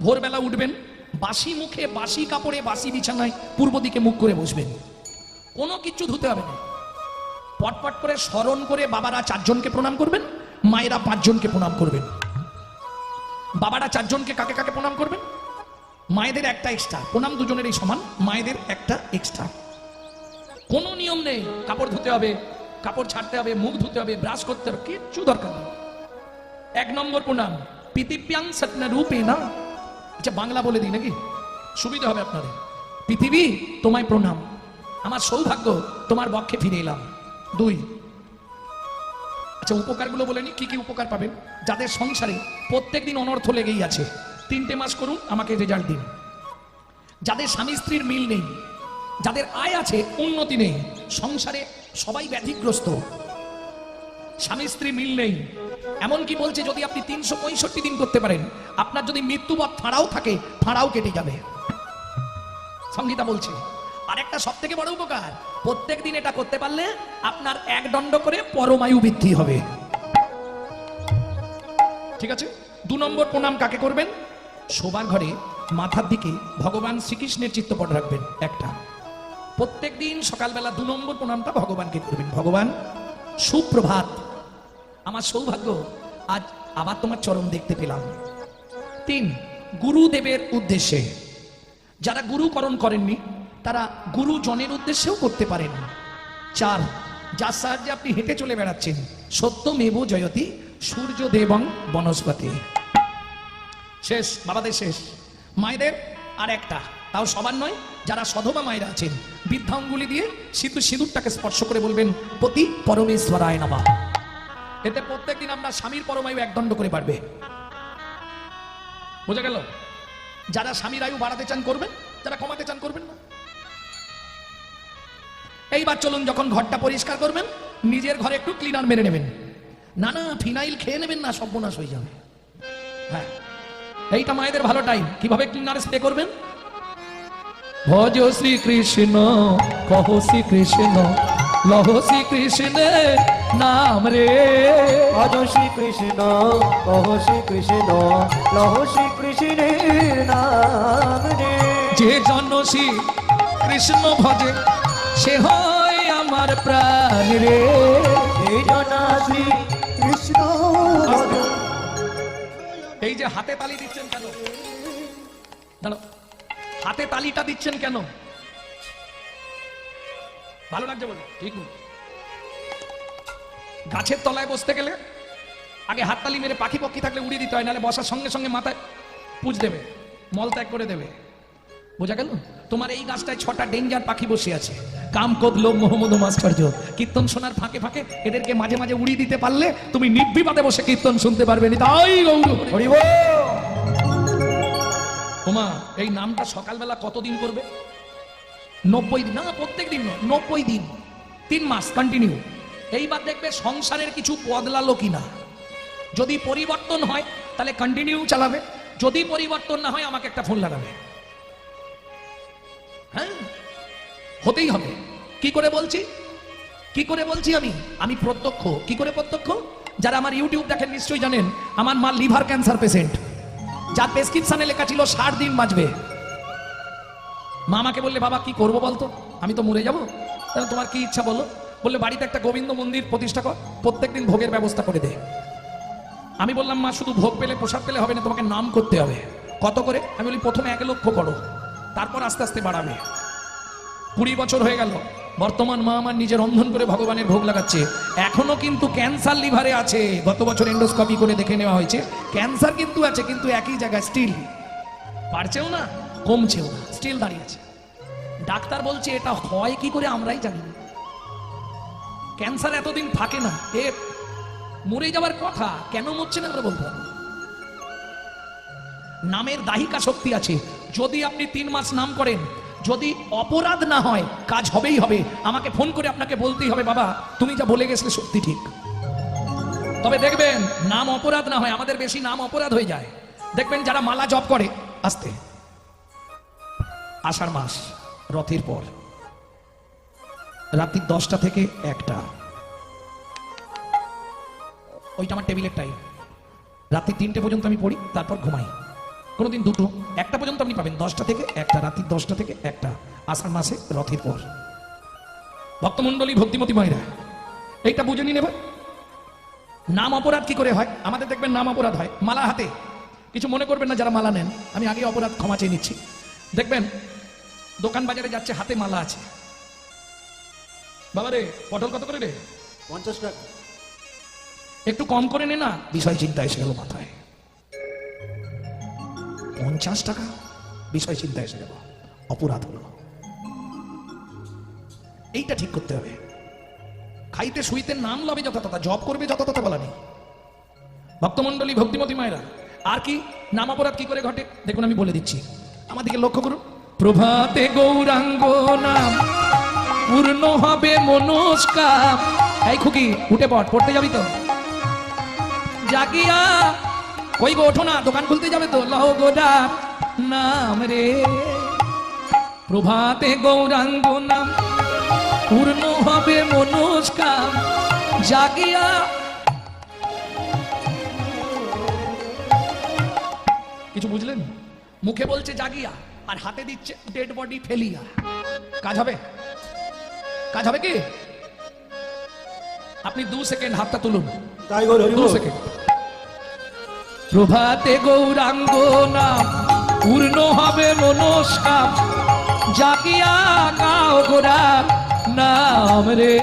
ভোরবেলা উঠবেন, বাসি মুখে বাসি কাপড়ে বাসি বিছানায় পূর্ব দিকে মুখ করে বসবেন, কোনো কিচ্ছু ধুতে হবে না। পটপট করে স্মরণ করে বাবারা 4 জনকে প্রণাম করবেন, মায়েরা 5 জনকে প্রণাম করবেন। বাবারা 4 জনকে কাকে কাকে প্রণাম করবেন? মায়েদের একটা এক্সট্রা প্রণাম, দুজনেরই সমান, মায়েদের একটা এক্সট্রা। কোনো নিয়ম নেই কাপড় ধুতে হবে, কাপড় ছাড়তে হবে, মুখ ধুতে হবে, ব্রাশ করতে হবে, কিচ্ছু দরকার নেই। 1 নম্বর প্রণাম, পৃথিব্যাং সত্য-রূপেণা। আচ্ছা বাংলা বলে দিই নাকি, সুবিধা হবে আপনাদের। পৃথিবী তোমায় প্রণাম, আমার সৌভাগ্য তোমার বক্ষে ফিরে এলাম। 2, আচ্ছা উপকারগুলো বলে নি, কি কি উপকার পাবেন। যাদের সংসারে প্রত্যেকদিন অনর্থ লেগেই আছে, 3টে মাস করুন, আমাকে রেজাল্ট দিন। যাদের স্বামী স্ত্রীর মিল নেই, যাদের আয় আছে উন্নতি নেই, সংসারে সবাই ব্যাধিগ্রস্ত, স্বামী স্ত্রী মিল নেই, এমনকি বলছে যদি আপনি 365 দিন করতে পারেন, আপনার যদি মৃত্যুবৎ ফাঁড়াও থাকে, ফাঁড়াও কেটে যাবে, সংহিতা বলছে। আর একটা সব থেকে বড় উপকার, প্রত্যেক দিন এটা করতে পারলে আপনার 1 দণ্ড করে পরমায়ু বৃদ্ধি হবে। ঠিক আছে। 2 নম্বর প্রণাম কাকে করবেন? শোবার ঘরে মাথার দিকে ভগবান শ্রীকৃষ্ণের চিত্রপট রাখবেন একটা। প্রত্যেক দিন সকালবেলা 2 নম্বর প্রণামটা ভগবানকে করবেন। ভগবান সুপ্রভাত, আমার সৌভাগ্য আজ আবার তোমার চরণ দেখতে পেলাম। 3, গুরুদেবের উদ্দেশ্যে, যারা গুরুকরণ করেননি তারা গুরুজনের উদ্দেশ্যেও করতে পারেন। 4, যার সাহায্যে আপনি হেঁটে চলে বেড়াচ্ছেন, সত্যমেব জয়তি সূর্যদেবং বনস্পতি। শেষ, বাবাদের শেষ। মায়েদের আর একটা, তাও সবার নয়, যারা সধবা মায়েরা আছেন, বৃদ্ধা অঙ্গুলি দিয়ে সিঁদুরটাকে স্পর্শ করে বলবেন পতি পরমেশ্বরায় নমঃ। এতে প্রত্যেকদিন আপনার স্বামীর পরমায়ু 1 দণ্ড করে বাড়বে। বোঝা গেল? যারা স্বামীর আয়ু বাড়াতে চান করবেন, যারা কমাতে চান করবেন না। এইবার চলুন, যখন ঘরটা পরিষ্কার করবেন, নিজের ঘরে একটু ক্লিনার মেরে নেবেন। না না ফিনাইল খেয়ে নেবেন না, সর্বনাশ হয়ে যাবে। হ্যাঁ, এইটা মায়েদের ভালো টাইম। কিভাবে ক্লিনার স্প্রে করবেন? ভজ শ্রীকৃষ্ণ কহ শ্রীকৃষ্ণ লহ শ্রীকৃষ্ণের নাম রে। ভজ শ্রীকৃষ্ণ কহ শ্রীকৃষ্ণ লহ শ্রীকৃষ্ণের নাম রে। যে জন শ্রী কৃষ্ণ ভজে সে হয় আমার প্রাণ রে। এই জনা শ্রী কৃষ্ণ ভজ। এই যে হাতে তালি দিচ্ছেন কেন? জানো হাতে তালিটা দিচ্ছেন কেন? ভালো লাগছে বলে? ঠিক। গাছের তলায় বসতে গেলে আগে হাততালি মেরে পাখি পক্ষী থাকলে উড়িয়ে দিতে হয়, নাহলে বসার সঙ্গে সঙ্গে মাথায় পুজ দেবে, মলত্যাগ করে দেবে। বোঝা গেল? তোমার এই গাছটায় 6টা ডেঞ্জার পাখি বসে আছে, কাম ক্রোধ লোভ মোহ মদ মাৎসর্য। কীর্তন শোনার ফাঁকে ফাঁকে এদেরকে মাঝে মাঝে উড়িয়ে দিতে পারলে তুমি নির্বিবাদে বসে কীর্তন শুনতে পারবে। তাই গৌর হরি বল। ওমা, এই নামটা সকালবেলা কতদিন করবে? 90 দিন। না, প্রত্যেক দিন নয়, 90 দিন, 3 মাস কন্টিনিউ। এইবার দেখবে সংসারের কিছু বদলালো কিনা। যদি পরিবর্তন হয় তাহলে কন্টিনিউ চালাবে, যদি পরিবর্তন না হয় আমাকে একটা ফোন লাগাবে। হ্যাঁ, হতেই হবে। কি করে বলছি? কি করে বলছি? আমি প্রত্যক্ষ। কি করে প্রত্যক্ষ? যারা আমার ইউটিউব দেখেন নিশ্চয়ই জানেন, আমার মা লিভার ক্যান্সার পেশেন্ট, যার প্রেসক্রিপশনে লেখা ছিল 60 দিন বাঁচবে। মা আমাকে বললে বাবা কি করবো বলতো, আমি তো মরে যাবো, তোমার কি ইচ্ছা বলো? বললে বাড়িতে একটা গোবিন্দ মন্দির প্রতিষ্ঠা কর, প্রত্যেকদিন ভোগের ব্যবস্থা করে দে। আমি বললাম মা শুধু ভোগ পেলে প্রসাদ পেলে হবে না, তোমাকে নাম করতে হবে। কত করে? আমি বলি প্রথমে 1 লক্ষ করো, তারপর আস্তে আস্তে বাড়াবে। 20 বছর হয়ে গেল, বর্তমান মা আমার নিজের রন্ধন করে ভগবানের ভোগ লাগাচ্ছে। এখনো কিন্তু ক্যান্সার লিভারে আছে, গত বছর এন্ডোস্কোপি করে দেখে নেওয়া হয়েছে, ক্যান্সার কিন্তু আছে, কিন্তু একই জায়গায় স্টিল, বাড়ছেও না কমছেও না, স্টিল দাঁড়িয়ে আছে। ডাক্তার বলছে এটা হয় কি করে আমরাই জানি না। ক্যান্সার এতদিন থাকে না, এ মরে যাওয়ার কথা, কেন মরছে না আমরা বলতে পারবো। নামের দাহিকা শক্তি আছে। যদি আপনি 3 মাস নাম করেন, যদি অপরাধ না হয়, কাজ হবেই হবে। আমাকে ফোন করে আপনাকে বলতেই হবে বাবা তুমি যা বলে গেছিলে সত্যি ঠিক। তবে দেখবেন নাম অপরাধ না হয়, আমাদের বেশি নাম অপরাধ হয়ে যায়। দেখবেন যারা মালা জপ করে, আস্তে, আষাঢ় মাস রথের পর রাত্রি 10টা থেকে 1টা, ওইটা আমার টেবিলের টাইম। রাত্রি 3টে পর্যন্ত আমি পড়ি, তারপর ঘুমাই। কোনোদিন দুটো, একটা পর্যন্ত আপনি পাবেন, 10টা থেকে 1টা, রাত্রি 10টা থেকে 1টা, আষাঢ় মাসে রথের পর। ভক্তমণ্ডলী, ভক্তিমতী মায়েরা, এইটা বুঝে নিন এবার। নাম অপরাধ কি করে হয়? আমাদের দেখবেন নাম অপরাধ হয় মালা হাতে। কিছু মনে করবেন না যারা মালা নেন, আমি আগে অপরাধ ক্ষমা চেয়ে নিচ্ছি। দেখবেন দোকান বাজারে যাচ্ছে, হাতে মালা আছে। বাবা রে, পটল কত করে রে? 50 টাকা। একটু কম করে নে না। বিষয় চিন্তা এসে গেল মাথায়। 50 টাকা, বিষয় চিন্তা এসে গেল, অপরাধ হলো। এইটা ঠিক করতে হবে। খাইতে শুইতে নাম লবে যথাতথা, জব করবে যথাতথা বলা নেই। ভক্তমণ্ডলী, ভক্তিমতী মায়েরা, আর কি নাম অপরাধ কি করে ঘটে দেখুন, আমি বলে দিচ্ছি, আমার দিকে লক্ষ্য করুন। প্রভাতে গৌরাঙ্গ নাম পূর্ণ হবে মনস্কাম। এই খুকি, উঠে পড়, পড়তে যাবি তো? জাগিয়া কই গো, ওঠো না, দোকান খুলতে যাবে তো। লহ গোদার নাম রে, প্রভাতে গৌরাঙ্গ নাম পূর্ণ হবে মনস্কাম। জাগিয়া, কিছু বুঝলেন? মুখে বলছে জাগিয়া, আর হাতে দিচ্ছে ডেড বডি ফেলিয়া। কাজ হবে? কাজ হবে কি? আপনি 2 সেকেন্ড হাতটা তুলুন, তাই গো, হরি 2 বল। সেকেন্ড। প্রভাতে গৌরাঙ্গ নাম পূর্ণ হবে মনস্কাম। জাগিয়া গাও গোরা নাম রে।